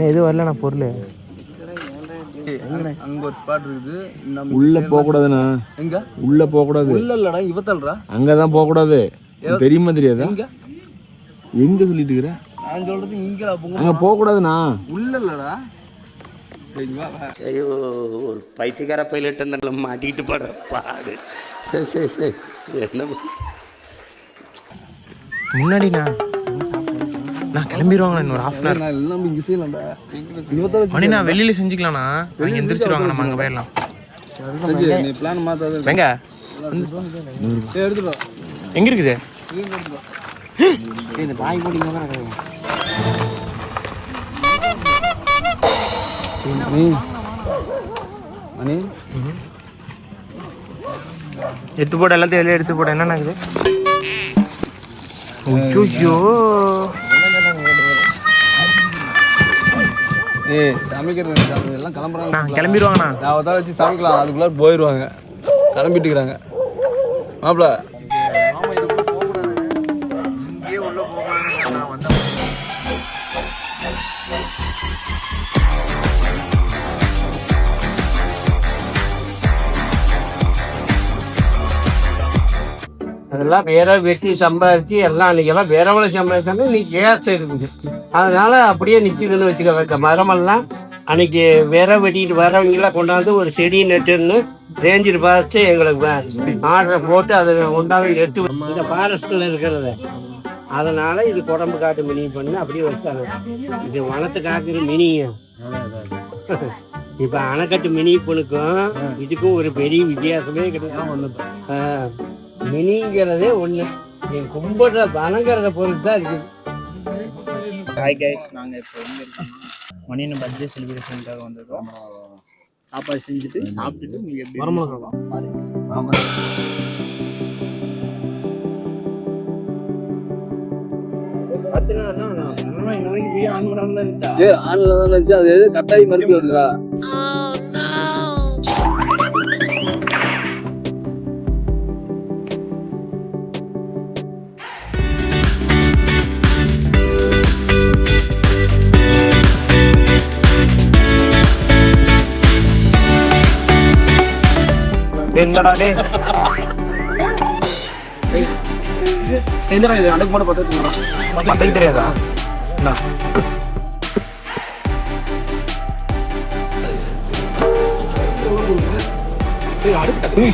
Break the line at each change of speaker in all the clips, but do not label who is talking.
எதுவும் வரல பொருள்.
அங்க ஒரு ஸ்பாட் இருக்குது.
உள்ள போக கூடாதுண்ணா.
எங்க
உள்ள போக கூடாது.
உள்ள இல்லடா, இவத்தல்றா.
அங்கதான் போக கூடாது. தெரியுமா தெரியாதா?
எங்க
எங்க சொல்லிட்டு இருக்கிற?
நான் சொல்றது இங்க.
அங்க போக கூடாதுண்ணா.
உள்ள இல்லடா.
ஐயோ, ஒரு பைத்தியக்கார பைலட் அந்த மாட்டிக்கிட்டு படுற பாடு. சரி சரி சரி, என்ன
முன்னாடிண்ணா நான் கிளம்பிடுவாங்கண்ணா இன்னொரு ஹாஃப் அன் ஹவர்.
எல்லாம் இங்க செய்யலாம்டா.
மணிண்ணா வெளியில செஞ்சுக்கலாம்ண்ணா. அங்கே எந்திரிச்சிருவாங்க, நம்ம அங்கே போயிடலாம்.
நீ பிளான் மாத்தாத.
எங்க
எடுத்துடா.
எங்க இருக்குது?
இந்த பாய் போட்டு
மணி
எடுத்து போட, எல்லாத்தையும் வெளியே எடுத்து போட. என்ன ஆகுது? ஐயோ,
சமைக்கிறது எல்லாம் கிளம்புறாங்க.
கிளம்பிடுவாங்கண்ணா.
நான் வச்சு சமைக்கலாம், அதுக்குள்ள போயிடுவாங்க. கிளம்பிட்டு இருக்கிறாங்க மாப்பிள்ள.
அதெல்லாம் வேற வெட்டி சம்பாதிச்சு எல்லாம் அன்னைக்கெல்லாம் வேறவளை சம்பாதிச்சாங்க. இன்னைக்கு கேஸ் இருக்குது, அதனால அப்படியே நிற்கிதுன்னு வச்சுக்க. மரமெல்லாம் அன்னைக்கு வேற வெட்டிட்டு வரவங்களாம் கொண்டாந்து ஒரு செடி நட்டுன்னு ரேஞ்சில் பார்த்து எங்களுக்கு ஆர்டரை போட்டு அதை கொண்டாந்து எடுத்து இந்த ஃபாரஸ்டில் இருக்கிறத. அதனால இது குடம்பு காட்டு மினி பண்ணி அப்படியே வச்சாங்க. இது வனத்தை காக்குற மினிங்க. இப்போ அணைக்கட்டு மினி பொண்ணுக்கும் இதுக்கும் ஒரு பெரிய வித்தியாசமே கிடையாது. மினிங்கிறதே ஒன்று, என் கும்பிட்ற வணங்குறத பொறுத்து தான் இருக்குது.
ஹாய் கைஸ், நாங்கள் இப்போ எங்கே இருக்கோம்? மணியனை பர்த்டே செலிப்ரேஷனுக்காக வந்திருக்கோம். சாப்பாடு செஞ்சுட்டு சாப்பிட்டுட்டு நீங்கள் எப்படி வரமாட்டோம்.
கட்டாயி மறுபடி வருதா?
என்னடா டே
என்னடா இது அடக்கு போட பார்த்தா
தெரியாதா?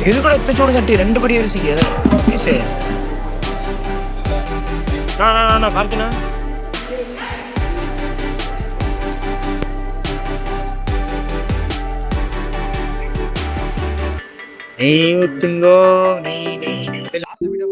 இது கூட எத்தச்சோடு கட்டி 2 படி அரிசிக்கு கார்த்தினா நெய் ஊத்துங்கோ. லாஸ்ட் வீடியோ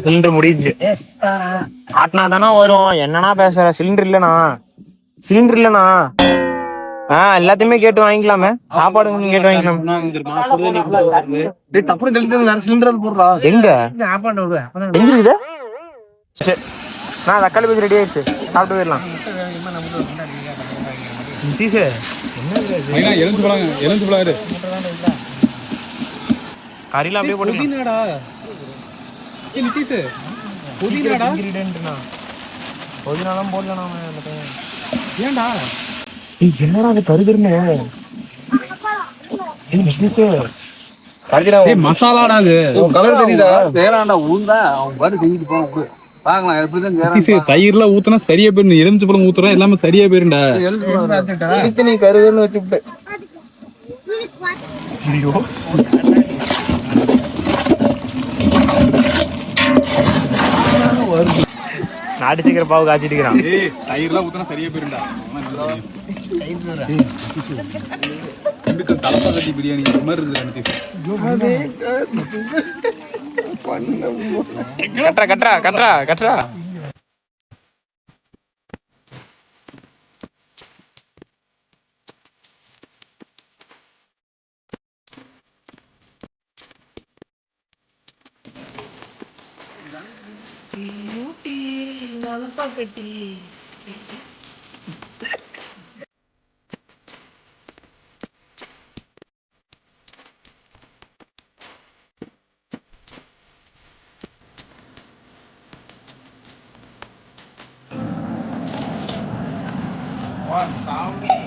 சிலிண்டர் முடியுது. ஆட்டினா தானே வரும். என்னன்னா பேசுற? சிலிண்டர் இல்லண்ணா. எல்லாத்தையுமே கேட்டு வாங்கிக்கலாமே. சாப்பாடு கேட்டு வாங்கிக்கலாமே. எங்க இருக்குது? நான் தக்காளி பஜ்ஜி ரெடி ஆயிடுச்சு, சாப்பிட்டு போயிடலாம். கறிலாம் அப்படியே போட்டு என்னடா அது கருதுன்னு
மசாலாடா அது
கலர் தெரியுதா வேறாண்டா ஊந்தா அவன் பாரு செஞ்சுட்டு போவான் பாக்கலாம் எப்படிதான்
தயிர்ல ஊத்துனா சரியா போயிரு எலுமிச்சை பழம் ஊத்துறோம் எல்லாமே சரியா போயிருண்டா
இதுக்கு நீ கருதுன்னு வச்சுட்டு
நாட்டு சக்கரை பாவு காய்ச்சிட்டுக்கிறான்.
தயிர்லாம் ஊத்துனா சரியா போயிருண்டா தலப்பா கட்டி பிரியாணி இந்த மாதிரி இருக்குது
கட்டுறா கட்டுறா கட்டுறா கட்டுறா. சாமி